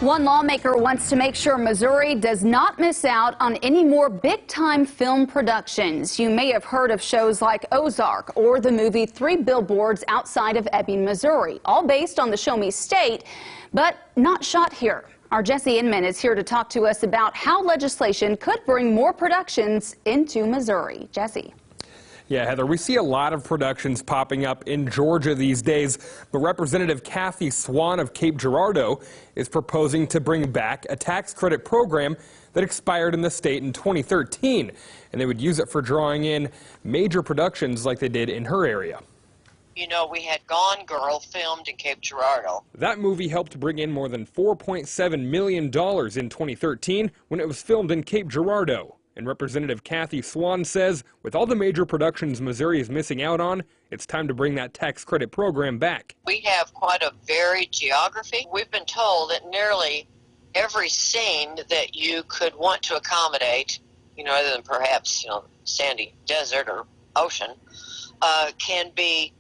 One lawmaker wants to make sure Missouri does not miss out on any more big-time film productions. You may have heard of shows like Ozark or the movie Three Billboards Outside of Ebbing, Missouri, all based on the Show Me State, but not shot here. Our Jesse Inman is here to talk to us about how legislation could bring more productions into Missouri. Jesse. Yeah, Heather, we see a lot of productions popping up in Georgia these days, but Representative Kathy Swan of Cape Girardeau is proposing to bring back a tax credit program that expired in the state in 2013, and they would use it for drawing in major productions like they did in her area. You know, we had Gone Girl filmed in Cape Girardeau. That movie helped bring in more than $4.7 million in 2013 when it was filmed in Cape Girardeau. And Representative Kathy Swan says with all the major productions Missouri is missing out on, it's time to bring that tax credit program back. We have quite a varied geography. We've been told that nearly every scene that you could want to accommodate, other than perhaps, sandy desert or ocean, can be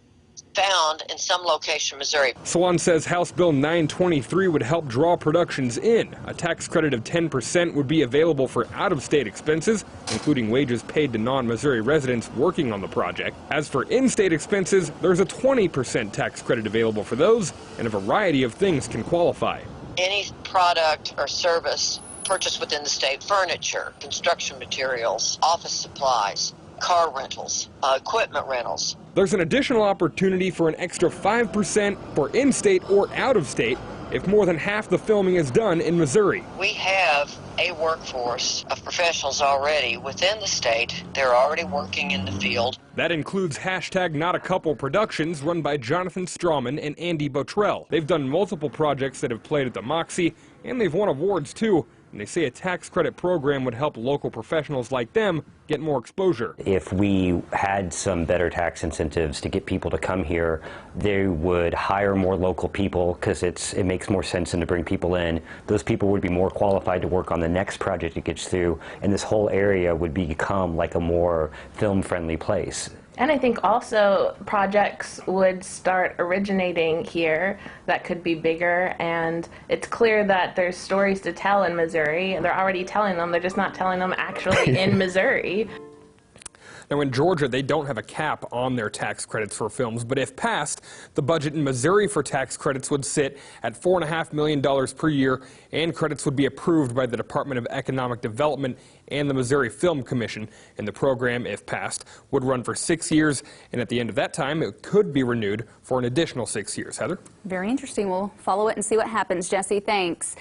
found in some location in Missouri. Swan says House Bill 923 would help draw productions in. A tax credit of 10% would be available for out-of-state expenses, including wages paid to non-Missouri residents working on the project. As for in-state expenses, there's a 20% tax credit available for those, and a variety of things can qualify. Any product or service purchased within the state, furniture, construction materials, office supplies, car rentals, equipment rentals. There's an additional opportunity for an extra 5% for in-state or out-of-state if more than half the filming is done in Missouri. We have a workforce of professionals already within the state. They're already working in the field. That includes #NotACouple Productions, run by Jonathan Strawman and Andy Botrell. They've done multiple projects that have played at the Moxie, and they've won awards too. And they say a tax credit program would help local professionals like them get more exposure. If we had some better tax incentives to get people to come here, they would hire more local people because it makes more sense than to bring people in. Those people would be more qualified to work on the next project it gets through, and this whole area would become like a more film-friendly place. And I think also projects would start originating here that could be bigger, and it's clear that there's stories to tell in Missouri, and they're already telling them, they're just not telling them actually in Missouri. Now in Georgia, they don't have a cap on their tax credits for films, but if passed, the budget in Missouri for tax credits would sit at $4.5 million per year, and credits would be approved by the Department of Economic Development and the Missouri Film Commission. And the program, if passed, would run for 6 years, and at the end of that time, it could be renewed for an additional 6 years. Heather? Very interesting. We'll follow it and see what happens. Jesse, thanks.